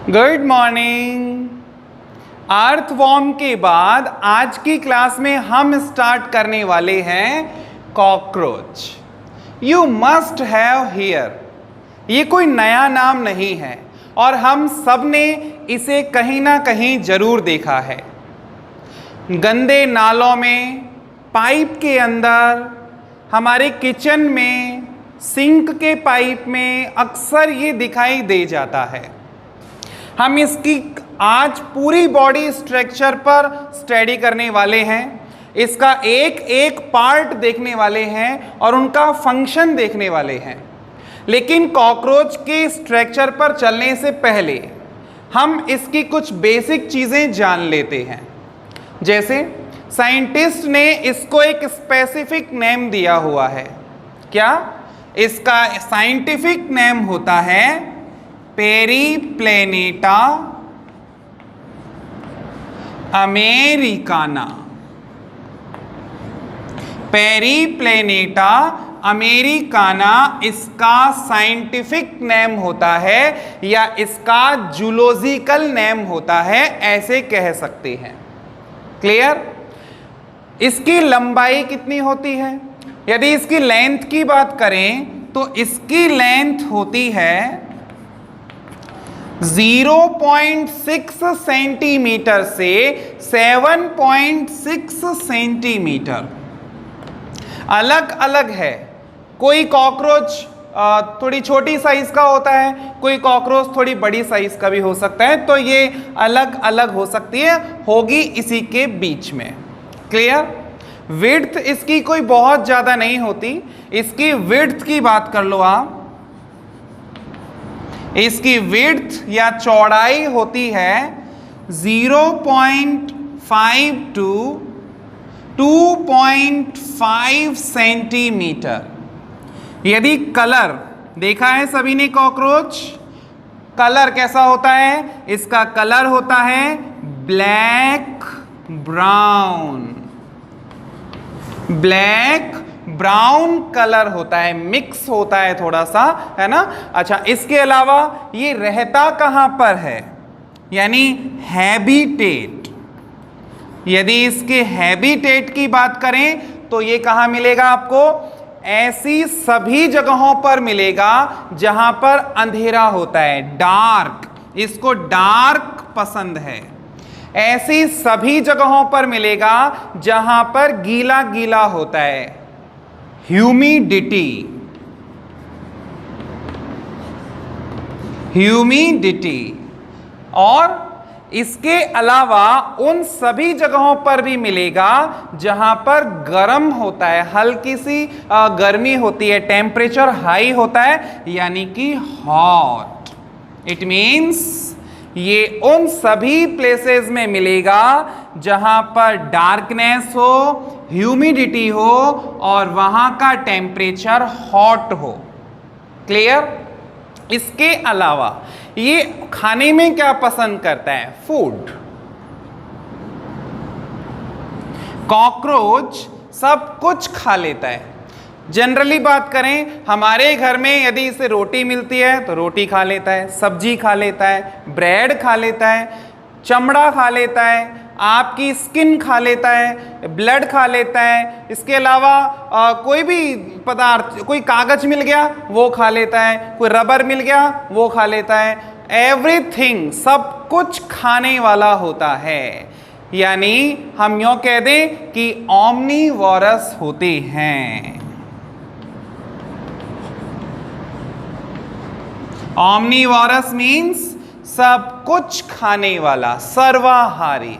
Good morning. Earthworm के बाद आज की क्लास में हम स्टार्ट करने वाले हैं cockroach. You must have here. ये कोई नया नाम नहीं है और हम सब ने इसे कहीं ना कहीं जरूर देखा है। गंदे नालों में, पाइप के अंदर, हमारे किचन में, सिंक के पाइप में अक्सर ये दिखाई दे जाता है। हम इसकी आज पूरी बॉडी स्ट्रक्चर पर स्टडी करने वाले हैं, इसका एक एक पार्ट देखने वाले हैं और उनका फंक्शन देखने वाले हैं। लेकिन कॉकरोच के स्ट्रक्चर पर चलने से पहले हम इसकी कुछ बेसिक चीज़ें जान लेते हैं। जैसे साइंटिस्ट ने इसको एक स्पेसिफिक नेम दिया हुआ है। क्या? इसका साइंटिफिक नेम होता है पेरिप्लेनेटा अमेरिकाना। पेरिप्लेनेटा अमेरिकाना इसका साइंटिफिक नेम होता है या इसका जूलॉजिकल नेम होता है, ऐसे कह सकते हैं। क्लियर? इसकी लंबाई कितनी होती है? यदि इसकी लेंथ की बात करें तो इसकी लेंथ होती है 0.6 सेंटीमीटर से 7.6 सेंटीमीटर। अलग अलग है। कोई कॉकरोच थोड़ी छोटी साइज का होता है, कोई कॉकरोच थोड़ी बड़ी साइज का भी हो सकता है, तो ये अलग अलग हो सकती है, होगी इसी के बीच में। क्लियर? विड्थ इसकी कोई बहुत ज्यादा नहीं होती। इसकी विड्थ की बात कर लो आप, इसकी विड्थ या चौड़ाई होती है 0.5 to 2.5 सेंटीमीटर। यदि कलर देखा है सभी ने कॉकरोच, कलर कैसा होता है? इसका कलर होता है black brown. Black brown colour होता है, मिक्स होता है थोड़ा सा, है ना। अच्छा, इसके अलावा ये रहता कहां पर है, यानी हैबिटेट। यदि इसके हैबिटेट की बात करें तो ये कहां मिलेगा आपको? ऐसी सभी जगहों पर मिलेगा जहां पर अंधेरा होता है, डार्क। इसको डार्क पसंद है। ऐसी सभी जगहों पर मिलेगा जहां पर गीला गीला होता है, ह्यूमिडिटी। ह्यूमिडिटी। और इसके अलावा उन सभी जगहों पर भी मिलेगा जहां पर गर्म होता है, हल्की सी गर्मी होती है, टेम्परेचर हाई होता है, यानी कि हॉट। इट मीन्स ये उन सभी प्लेसेस में मिलेगा जहां पर डार्कनेस हो, ह्यूमिडिटी हो और वहां का टेम्परेचर हॉट हो। क्लियर? इसके अलावा ये खाने में क्या पसंद करता है? फूड। कॉकरोच सब कुछ खा लेता है। जनरली बात करें, हमारे घर में यदि इसे रोटी मिलती है तो रोटी खा लेता है, सब्जी खा लेता है, ब्रेड खा लेता है, चमड़ा खा लेता है, आपकी स्किन खा लेता है, ब्लड खा लेता है। इसके अलावा कोई भी पदार्थ, कोई कागज मिल गया वो खा लेता है, कोई रबर मिल गया वो खा लेता है। एवरीथिंग, सब कुछ खाने वाला होता है। यानी हम यूं कह दें कि ओमनीवोरस होते हैं। ओमनीवोरस मीन्स सब कुछ खाने वाला, सर्वाहारी।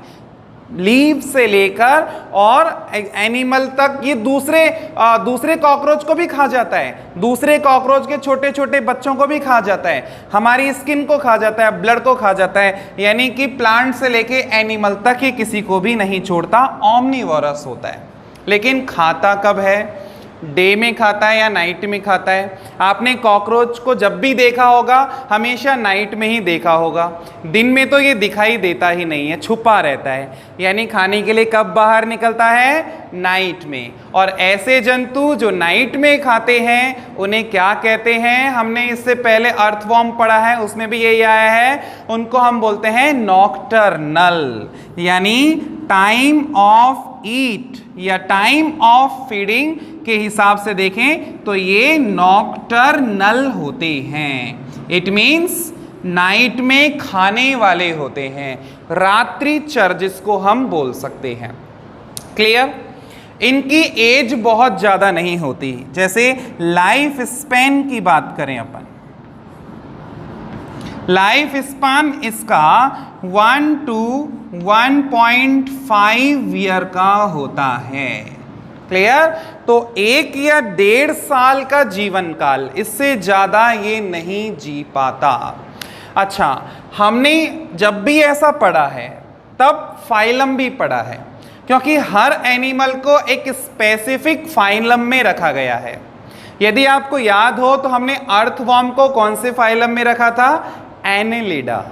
लीव से लेकर और एनिमल तक, ये दूसरे कॉकरोच को भी खा जाता है, दूसरे कॉकरोच के छोटे छोटे बच्चों को भी खा जाता है, हमारी स्किन को खा जाता है, ब्लड को खा जाता है। यानी कि प्लांट से लेके एनिमल तक ये किसी को भी नहीं छोड़ता, ओमनीवोरस होता है। लेकिन खाता कब है? डे में खाता है या नाइट में खाता है? आपने कॉकरोच को जब भी देखा होगा हमेशा नाइट में ही देखा होगा, दिन में तो ये दिखाई देता ही नहीं है, छुपा रहता है। यानी खाने के लिए कब बाहर निकलता है? नाइट में। और ऐसे जंतु जो नाइट में खाते हैं उन्हें क्या कहते हैं? हमने इससे पहले अर्थवॉर्म पढ़ा है, उसमें भी यही आया है, उनको हम बोलते हैं नॉकटर्नल। यानी टाइम ऑफ ईट या टाइम ऑफ फीडिंग के हिसाब से देखें तो ये नॉकटर्नल होते हैं। इट मीन्स नाइट में खाने वाले होते हैं, रात्रिचर जिसको हम बोल सकते हैं। क्लियर? इनकी एज बहुत ज्यादा नहीं होती। जैसे लाइफ स्पैन की बात करें अपन, लाइफ स्पैन इसका 1 to 1.5 ईयर का होता है। क्लियर? तो 1 या 1.5 साल का जीवन काल, इससे ज्यादा ये नहीं जी पाता। अच्छा, हमने जब भी ऐसा पढ़ा है तब फाइलम भी पढ़ा है, क्योंकि हर एनिमल को एक स्पेसिफिक फाइलम में रखा गया है। यदि आपको याद हो तो हमने अर्थवॉर्म को कौन से फाइलम में रखा था? एनेलिडा।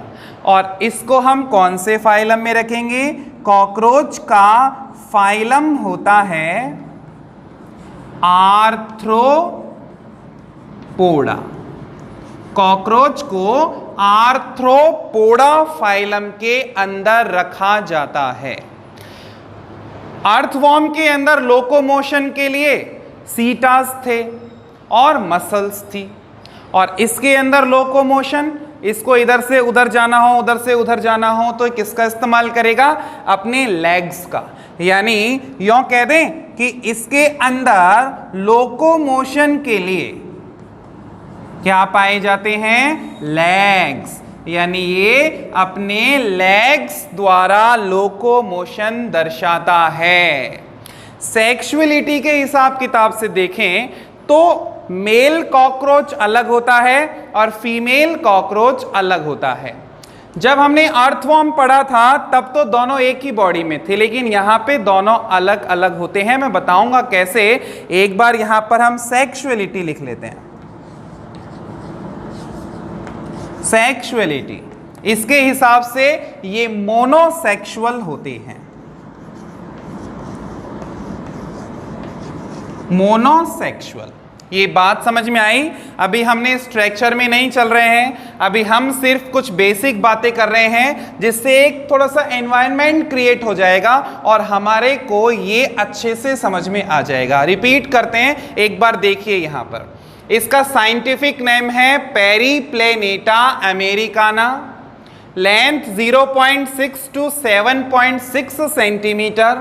और इसको हम कौन से फाइलम में रखेंगे? कॉकरोच का फाइलम होता है आर्थ्रोपोडा। कॉकरोच को आर्थ्रोपोडा फाइलम के अंदर रखा जाता है। अर्थवॉर्म के अंदर लोकोमोशन के लिए सीटास थे और मसल्स थी, और इसके अंदर लोकोमोशन, इसको इधर से उधर जाना हो, उधर से उधर जाना हो तो किसका इस्तेमाल करेगा? अपने लेग्स का। यानी यूं कह दें कि इसके अंदर लोकोमोशन के लिए क्या पाए जाते हैं? लेग्स। यानी ये अपने लेग्स द्वारा लोकोमोशन दर्शाता है। सेक्सुअलिटी के हिसाब किताब से देखें तो मेल कॉकरोच अलग होता है और फीमेल कॉकरोच अलग होता है। जब हमने अर्थवॉर्म पढ़ा था तब तो दोनों एक ही बॉडी में थे, लेकिन यहाँ पे दोनों अलग अलग होते हैं। मैं बताऊंगा कैसे। एक बार यहाँ पर हम सेक्सुअलिटी लिख लेते हैं। सेक्सुअलिटी, इसके हिसाब से ये मोनोसेक्सुअल होते हैं। मोनोसेक्सुअल, ये बात समझ में आई? अभी हमने स्ट्रक्चर में नहीं चल रहे हैं, अभी हम सिर्फ कुछ बेसिक बातें कर रहे हैं जिससे एक थोड़ा सा एनवायरनमेंट क्रिएट हो जाएगा और हमारे को ये अच्छे से समझ में आ जाएगा। रिपीट करते हैं एक बार, देखिए यहाँ पर इसका साइंटिफिक नेम है Periplaneta Americana. Length 0.6 to 7.6 centimetre,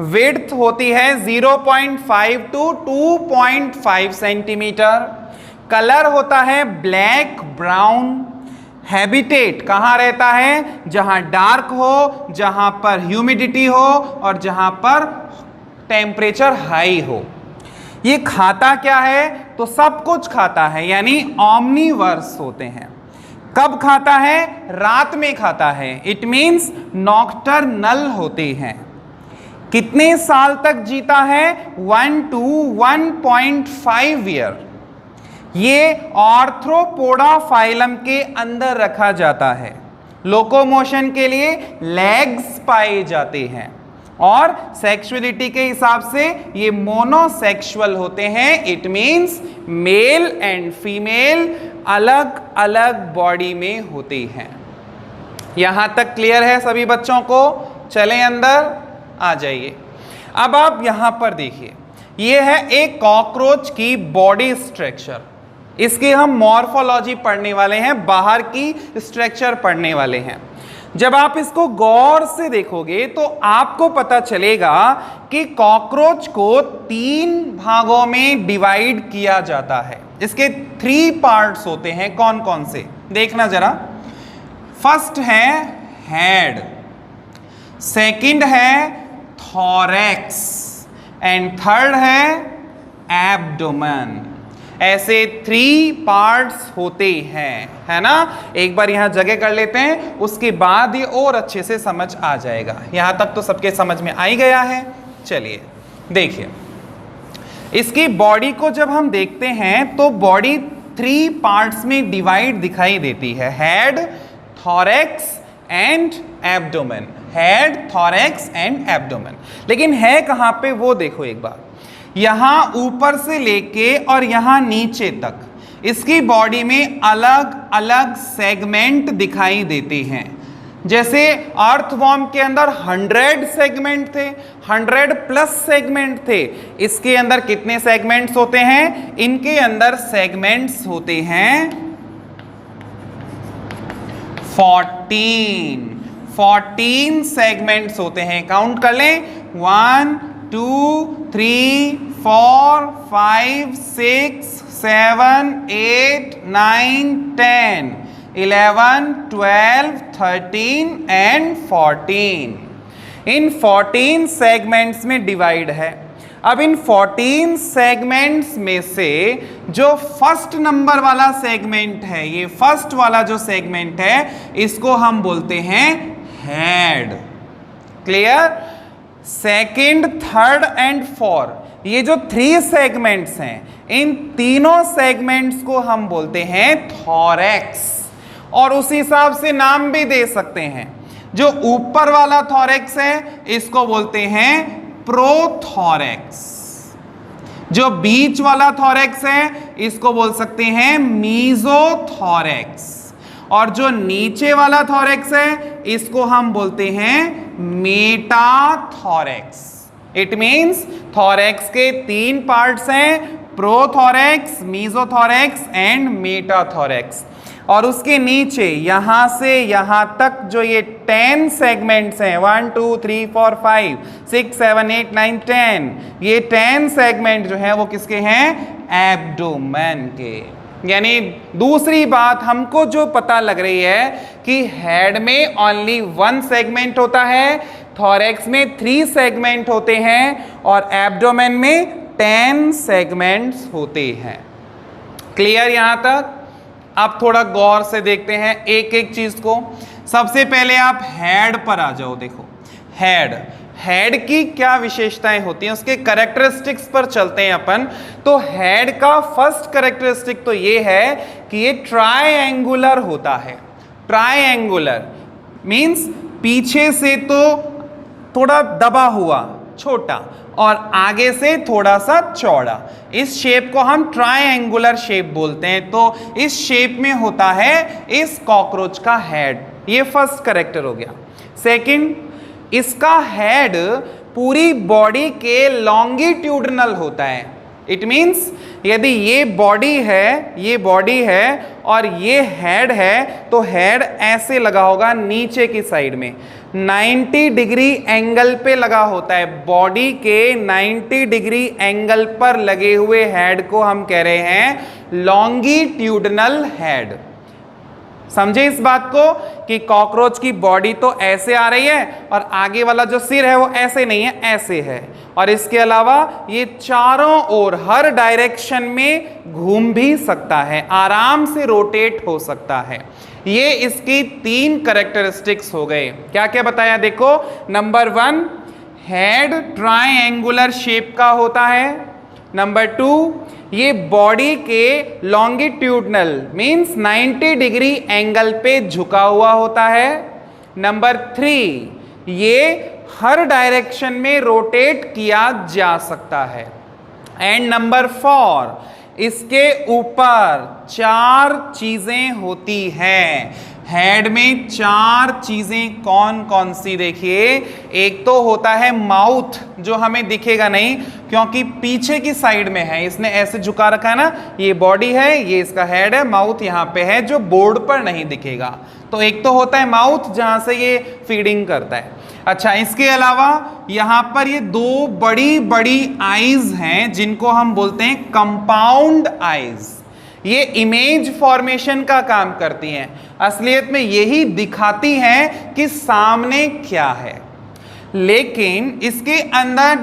width होती है 0.5 to 2.5 सेंटीमीटर, कलर होता है ब्लैक ब्राउन। हैबिटेट कहाँ रहता है? जहाँ डार्क हो, जहाँ पर ह्यूमिडिटी हो और जहाँ पर टेम्परेचर हाई हो। ये खाता क्या है? तो सब कुछ खाता है, यानी ऑमनीवर्स होते हैं। कब खाता है? रात में खाता है। इट मीन्स नॉकटर्नल होते हैं। कितने साल तक जीता है? 1 to 1.5 ईयर। ये आर्थ्रोपोडा फाइलम के अंदर रखा जाता है। लोकोमोशन के लिए लेग्स पाए जाते हैं और सेक्सुअलिटी के हिसाब से ये मोनोसेक्सुअल होते हैं। It means male and female अलग अलग बॉडी में होते हैं। यहां तक क्लियर है सभी बच्चों को? चलें अंदर, आ जाइए। अब आप यहां पर देखिए, ये है एक कॉकरोच की बॉडी स्ट्रक्चर। इसकी हम मॉर्फोलॉजी पढ़ने वाले हैं, बाहर की स्ट्रक्चर पढ़ने वाले हैं। जब आप इसको गौर से देखोगे तो आपको पता चलेगा कि कॉकरोच को 3 भागों में डिवाइड किया जाता है। इसके 3 पार्ट्स होते हैं। कौन कौन से? देखना जरा। फर्स्ट है हेड, सेकंड है थॉरैक्स एंड थर्ड है एब्डोमेन। ऐसे 3 पार्ट्स होते हैं, है ना? एक बार यहां जगह कर लेते हैं, उसके बाद ये और अच्छे से समझ आ जाएगा। यहां तक तो सबके समझ में आ ही गया है। चलिए देखिए, इसकी बॉडी को जब हम देखते हैं तो बॉडी 3 पार्ट्स में डिवाइड दिखाई देती है, head, thorax and abdomen. Head, thorax and abdomen. लेकिन है कहां पे वो देखो एक बार, यहां ऊपर से लेके और यहां नीचे तक इसकी बॉडी में अलग अलग सेगमेंट दिखाई देते हैं। जैसे अर्थवॉर्म के अंदर 100 सेगमेंट थे, 100 प्लस सेगमेंट थे, इसके अंदर कितने सेगमेंट्स होते हैं? इनके अंदर सेगमेंट्स होते हैं 14 सेगमेंट्स होते हैं। काउंट कर लें, 1 2 3 4 5 6 7 8 9 10 11 12 13 एंड 14। इन 14 सेगमेंट्स में डिवाइड है। अब इन 14 सेगमेंट्स में से जो फर्स्ट नंबर वाला सेगमेंट है, ये फर्स्ट वाला जो सेगमेंट है, इसको हम बोलते हैं head. Clear? Second, third and fourth, ये जो 3 सेगमेंट्स हैं, इन तीनों सेगमेंट्स को हम बोलते हैं थॉरेक्स। और उस हिसाब से नाम भी दे सकते हैं। जो ऊपर वाला थॉरेक्स है इसको बोलते हैं प्रोथॉरेक्स, जो बीच वाला थॉरेक्स है इसको बोल सकते हैं मीजोथॉरेक्स, और जो नीचे वाला थॉरेक्स है इसको हम बोलते हैं मेटाथॉरेक्स। इट मींस थॉरेक्स के 3 पार्ट्स हैं, प्रोथॉरेक्स, मीजोथॉरेक्स एंड मेटाथॉरेक्स। और उसके नीचे यहां से यहां तक जो ये 10 सेगमेंट्स हैं, 1 2 3 4 5 6 7 8 9 10, ये 10 सेगमेंट जो है वो किसके हैं? एब्डोमेन के। यानी दूसरी बात हमको जो पता लग रही है कि हेड में ओनली 1 सेगमेंट होता है, थॉरेक्स में 3 सेगमेंट होते हैं और एब्डोमेन में 10 सेगमेंट्स होते हैं। क्लियर यहां तक? आप थोड़ा गौर से देखते हैं एक एक चीज को। सबसे पहले आप हेड पर आ जाओ। देखो हेड की क्या विशेषताएं होती हैं, उसके कैरेक्टरिस्टिक्स पर चलते हैं अपन। तो हेड का फर्स्ट कैरेक्टरिस्टिक तो ये है कि ये ट्रायंगुलर होता है। ट्रायंगुलर मींस पीछे से तो थोड़ा दबा हुआ, छोटा, और आगे से थोड़ा सा चौड़ा। इस शेप को हम ट्रायंगुलर शेप बोलते हैं। तो इस शेप में होता है इस कॉकरोच का हेड। ये फर्स्ट कैरेक्टर हो गया। सेकंड, इसका हेड पूरी बॉडी के लॉन्गिट्यूडनल होता है। इट मींस यदि ये बॉडी है और ये हेड है, तो हेड ऐसे लगा होगा नीचे की साइड में, 90 डिग्री एंगल पे लगा होता है। बॉडी के 90 डिग्री एंगल पर लगे हुए हेड को हम कह रहे हैं लॉन्गिट्यूडनल हेड। समझे इस बात को कि कॉकरोच की बॉडी तो ऐसे आ रही है और आगे वाला जो सिर है वो ऐसे नहीं है, ऐसे है। और इसके अलावा ये चारों ओर हर डायरेक्शन में घूम भी सकता है, आराम से रोटेट हो सकता है। ये इसकी 3 कैरेक्टरिस्टिक्स हो गए। क्या क्या बताया देखो। नंबर 1, हेड ट्रायंगुलर शेप का होता है। नंबर 2, ये बॉडी के लॉन्गिट्यूडनल मींस 90 डिग्री एंगल पे झुका हुआ होता है। नंबर 3, ये हर डायरेक्शन में रोटेट किया जा सकता है। एंड नंबर 4, इसके ऊपर 4 चीजें होती हैं। हेड में 4 चीजें कौन कौन सी देखिए। एक तो होता है माउथ, जो हमें दिखेगा नहीं क्योंकि पीछे की साइड में है, इसने ऐसे झुका रखा है ना। ये बॉडी है, ये इसका हेड है, माउथ यहाँ पे है जो बोर्ड पर नहीं दिखेगा। तो एक तो होता है माउथ जहां से ये फीडिंग करता है। अच्छा, इसके अलावा यहां पर ये 2 बड़ी बड़ी आईज हैं जिनको हम बोलते हैं कंपाउंड आईज। ये इमेज फॉर्मेशन का काम करती हैं। असलियत में यही दिखाती हैं कि सामने क्या है। लेकिन इसके अंदर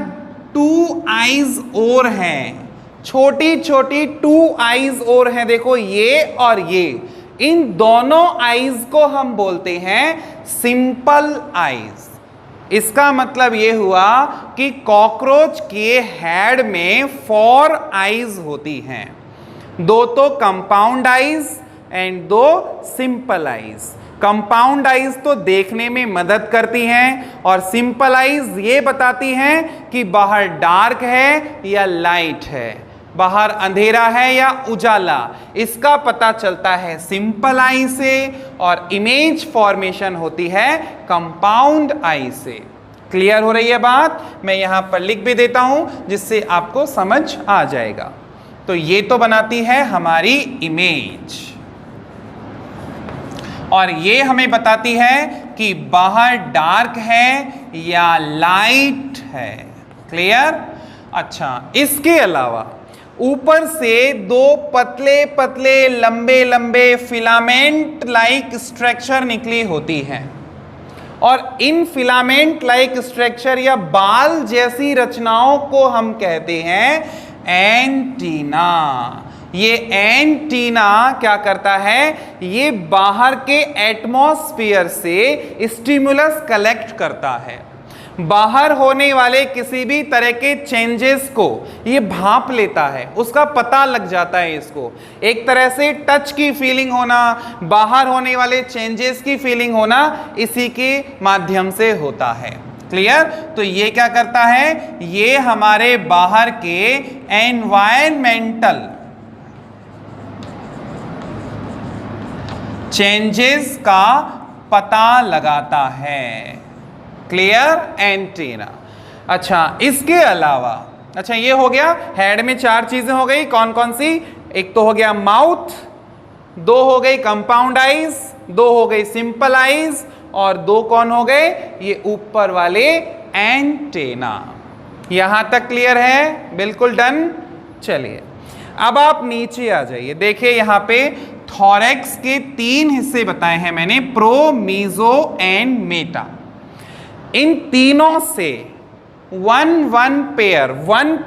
2 आईज और हैं, छोटी छोटी 2 आईज और हैं। देखो ये और ये, इन दोनों आईज को हम बोलते हैं सिंपल आईज। इसका मतलब ये हुआ कि कॉकरोच के हेड में 4 आईज होती हैं, 2 तो compound eyes and 2 simple eyes. Compound eyes तो देखने में मदद करती हैं और सिंपल आईज ये बताती हैं कि बाहर डार्क है या लाइट है, बाहर अंधेरा है या उजाला। इसका पता चलता है सिंपल आई से और इमेज फॉर्मेशन होती है कंपाउंड आई से। क्लियर हो रही है बात? मैं यहां पर लिख भी देता हूं जिससे आपको समझ आ जाएगा। तो ये तो बनाती है हमारी इमेज और ये हमें बताती है कि बाहर डार्क है या लाइट है। क्लियर? अच्छा, इसके अलावा ऊपर से 2 पतले पतले लंबे लंबे फिलामेंट लाइक स्ट्रक्चर निकली होती हैं और इन फिलामेंट लाइक स्ट्रक्चर या बाल जैसी रचनाओं को हम कहते हैं एंटीना। ये एंटीना क्या करता है? ये बाहर के एटमॉस्फेयर से स्टिमुलस कलेक्ट करता है, बाहर होने वाले किसी भी तरह के चेंजेस को ये भांप लेता है, उसका पता लग जाता है इसको। एक तरह से टच की फीलिंग होना, बाहर होने वाले चेंजेस की फीलिंग होना इसी के माध्यम से होता है। क्लियर? तो ये क्या करता है? ये हमारे बाहर के एनवायरमेंटल चेंजेस का पता लगाता है। क्लियर? एंटीना। अच्छा, इसके अलावा, अच्छा ये हो गया हेड में 4 चीजें हो गई। कौन कौन सी? एक तो हो गया माउथ, 2 हो गई कंपाउंड आईज, 2 हो गई सिंपल आईज और 2 कौन हो गए? ये ऊपर वाले एंटीना। यहां तक क्लियर है? बिल्कुल डन। चलिए अब आप नीचे आ जाइए। देखिए यहां पे थॉरेक्स के 3 हिस्से बताए हैं मैंने, प्रो, मीजो एंड मेटा। इन तीनों से 1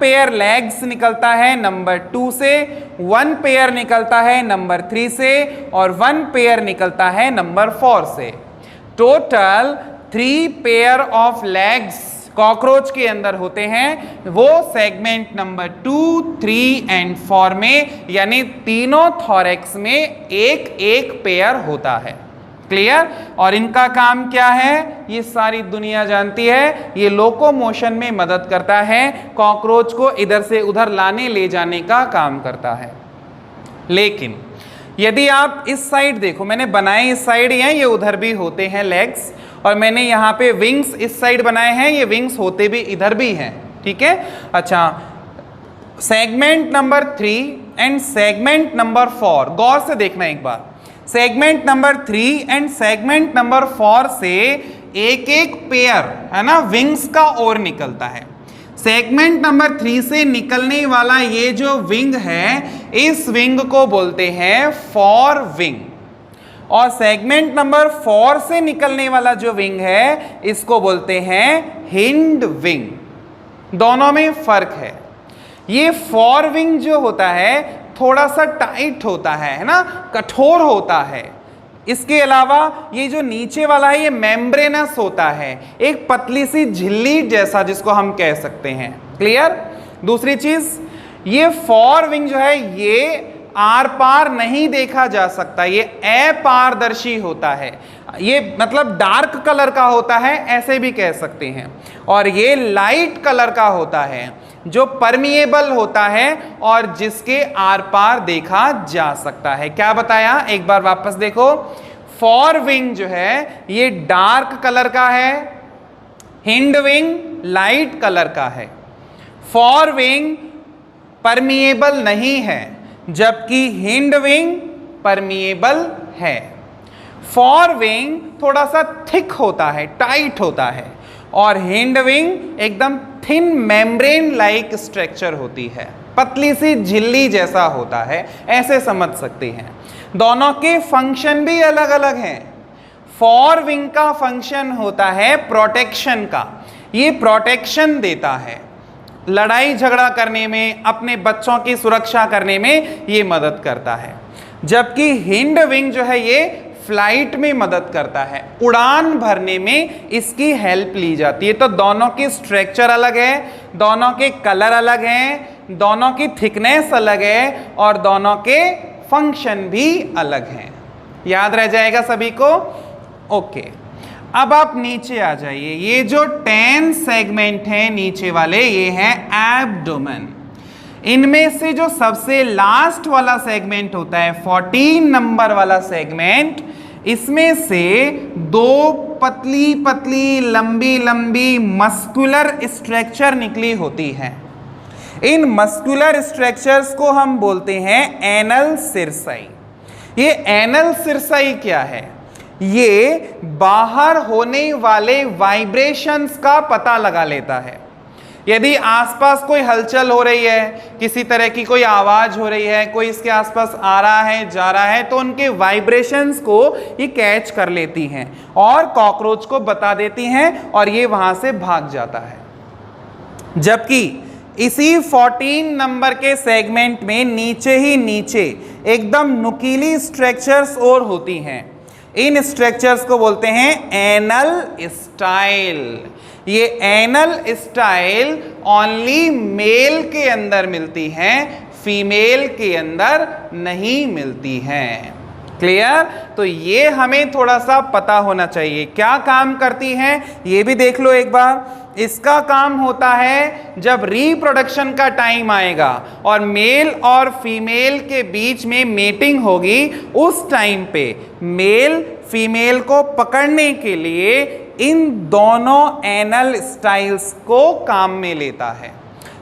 पेयर लेग्स निकलता है नंबर 2 से, 1 पेयर निकलता है नंबर 3 से और 1 पेयर निकलता है नंबर 4 से। Total 3 pair of legs cockroach के अंदर होते हैं, वो सेगमेंट नंबर 2, 3 एंड 4 में, यानी तीनों थॉरेक्स में एक पेयर होता है। क्लियर? और इनका काम क्या है? ये सारी दुनिया जानती है, ये लोकोमोशन में मदद करता है, कॉकरोच को इधर से उधर लाने ले जाने का काम करता है। लेकिन यदि आप इस साइड देखो, मैंने बनाए इस साइड ही हैं, ये उधर भी होते हैं लेग्स, और मैंने यहाँ पे विंग्स इस साइड बनाए हैं, ये विंग्स होते भी इधर भी हैं। ठीक है? अच्छा, segment number 3 and segment number 4 गौर से देखना एक बार। Segment number 3 and segment number 4 से एक पेयर है ना विंग्स का और निकलता है। सेगमेंट नंबर 3 से निकलने वाला ये जो विंग है, इस विंग को बोलते हैं फोर विंग, और सेगमेंट नंबर 4 से निकलने वाला जो विंग है इसको बोलते हैं हिंड विंग। दोनों में फर्क है। ये फोर विंग जो होता है थोड़ा सा टाइट होता है ना, कठोर होता है। इसके अलावा ये जो नीचे वाला है ये मेम्ब्रेनस होता है, एक पतली सी झिल्ली जैसा जिसको हम कह सकते हैं। क्लियर? दूसरी चीज, ये फोर विंग जो है ये आर पार नहीं देखा जा सकता, ये अपारदर्शी होता है, ये मतलब डार्क कलर का होता है ऐसे भी कह सकते हैं, और ये लाइट कलर का होता है जो परमिएबल होता है और जिसके आर पार देखा जा सकता है। क्या बताया? एक बार वापस देखो। फोर विंग जो है ये डार्क कलर का है, हिंड विंग लाइट कलर का है। फोर विंग परमिएबल नहीं है जबकि हिंड विंग परमिएबल है। फोर विंग थोड़ा सा थिक होता है, टाइट होता है, और हिंड विंग एकदम थिन मेम्ब्रेन लाइक स्ट्रक्चर होती है, पतली सी झिल्ली जैसा होता है, ऐसे समझ सकते हैं। दोनों के फंक्शन भी अलग अलग हैं। फोर विंग का फंक्शन होता है प्रोटेक्शन का, ये प्रोटेक्शन देता है, लड़ाई झगड़ा करने में, अपने बच्चों की सुरक्षा करने में ये मदद करता है। जबकि हिंड विंग जो है ये फ्लाइट में मदद करता है, उड़ान भरने में इसकी हेल्प ली जाती है। तो दोनों की स्ट्रक्चर अलग है, दोनों के कलर अलग हैं, दोनों की थिकनेस अलग है और दोनों के फंक्शन भी अलग हैं। याद रह जाएगा सभी को? ओके, अब आप नीचे आ जाइए। ये जो 10 सेगमेंट हैं नीचे वाले, ये हैं एब्डोमेन। इनमें से जो सबसे लास्ट वाला सेगमेंट होता है 14 नंबर वाला सेगमेंट, इसमें से 2 पतली पतली लंबी लंबी मस्कुलर स्ट्रक्चर निकली होती हैं। इन मस्कुलर स्ट्रक्चर्स को हम बोलते हैं एनल सिरसाई। ये एनल सिरसाई क्या है? ये बाहर होने वाले वाइब्रेशंस का पता लगा लेता है। यदि आसपास कोई हलचल हो रही है, किसी तरह की कोई आवाज हो रही है, कोई इसके आसपास आ रहा है जा रहा है, तो उनके वाइब्रेशंस को ये कैच कर लेती हैं और कॉकरोच को बता देती हैं और ये वहां से भाग जाता है। जबकि इसी 14 नंबर के सेगमेंट में नीचे ही नीचे एकदम नुकीली स्ट्रक्चर्स और होती हैं। इन स्ट्रक्चर्स को बोलते हैं एनल स्टाइल। ये एनल स्टाइल ओनली मेल के अंदर मिलती हैं, फीमेल के अंदर नहीं मिलती हैं। क्लियर? तो ये हमें थोड़ा सा पता होना चाहिए। क्या काम करती हैं ये भी देख लो एक बार। इसका काम होता है जब रिप्रोडक्शन का टाइम आएगा और मेल और फीमेल के बीच में मेटिंग होगी, उस टाइम पे मेल फीमेल को पकड़ने के लिए इन दोनों एनल स्टाइल्स को काम में लेता है।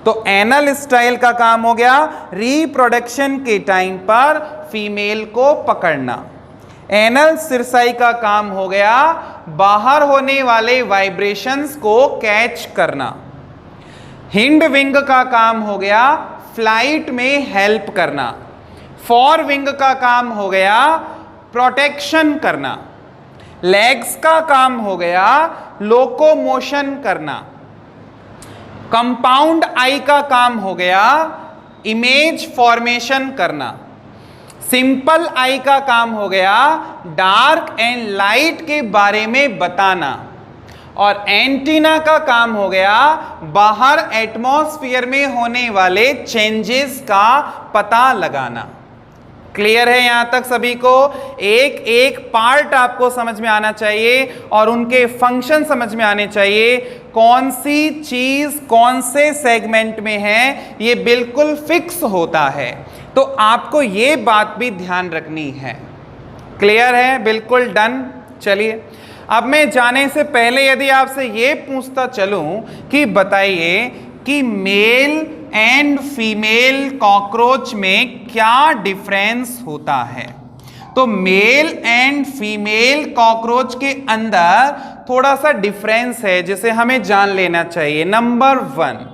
तो एनल स्टाइल का काम हो गया रिप्रोडक्शन के टाइम पर फीमेल को पकड़ना। एनल सिरसाई का काम हो गया बाहर होने वाले वाइब्रेशंस को कैच करना। हिंड विंग का काम हो गया फ्लाइट में हेल्प करना। फॉर विंग का काम हो गया प्रोटेक्शन करना। लेग्स का काम हो गया लोकोमोशन करना। कंपाउंड आई का काम हो गया इमेज फॉर्मेशन करना। सिंपल आई का काम हो गया डार्क एंड लाइट के बारे में बताना। और एंटीना का काम हो गया बाहर एटमॉस्फेयर में होने वाले चेंजेस का पता लगाना। क्लियर है यहां तक सभी को? एक एक पार्ट आपको समझ में आना चाहिए और उनके फंक्शन समझ में आने चाहिए। कौन सी चीज कौन से सेगमेंट में है ये बिल्कुल फिक्स होता है, तो आपको ये बात भी ध्यान रखनी है। क्लियर है? बिल्कुल डन। चलिए, अब मैं जाने से पहले यदि आपसे ये पूछता चलूं कि बताइए कि मेल एंड फीमेल कॉकरोच में क्या डिफरेंस होता है, तो मेल एंड फीमेल कॉकरोच के अंदर थोड़ा सा डिफरेंस है जिसे हमें जान लेना चाहिए। नंबर 1,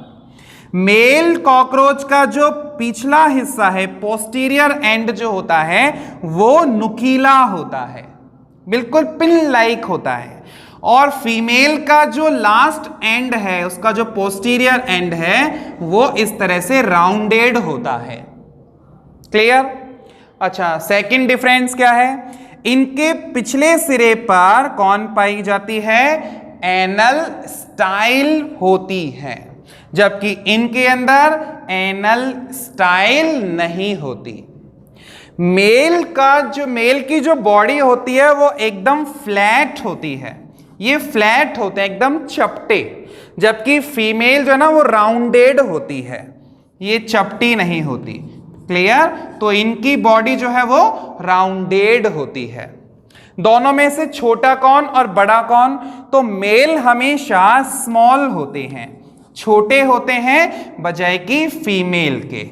मेल कॉकरोच का जो पिछला हिस्सा है, पोस्टीरियर एंड जो होता है, वो नुकीला होता है, बिल्कुल पिन लाइक होता है। और फीमेल का जो लास्ट एंड है, उसका जो पोस्टीरियर एंड है, वो इस तरह से राउंडेड होता है। क्लियर? अच्छा, सेकंड डिफरेंस क्या है? इनके पिछले सिरे पर कौन पाई जाती है? एनल स्टाइल होती है, जबकि इनके अंदर एनल स्टाइल नहीं होती। मेल की जो बॉडी होती है वो एकदम फ्लैट होती है, ये फ्लैट होते हैं एकदम चपटे, जबकि फीमेल जो है ना वो राउंडेड होती है, ये चपटी नहीं होती। क्लियर? तो इनकी बॉडी जो है वो राउंडेड होती है। दोनों में से छोटा कौन और बड़ा कौन? तो मेल हमेशा स्मॉल होते हैं, छोटे होते हैं बजाय कि फीमेल के।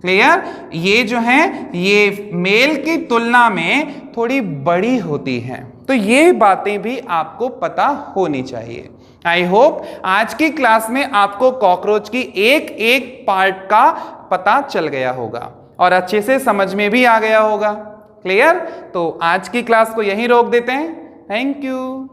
क्लियर? ये जो हैं ये मेल की तुलना में थोड़ी बड़ी होती हैं। तो ये बातें भी आपको पता होनी चाहिए। आई होप आज की क्लास में आपको कॉकरोच की एक एक पार्ट का पता चल गया होगा और अच्छे से समझ में भी आ गया होगा। क्लियर? तो आज की क्लास को यहीं रोक देते हैं। Thank you.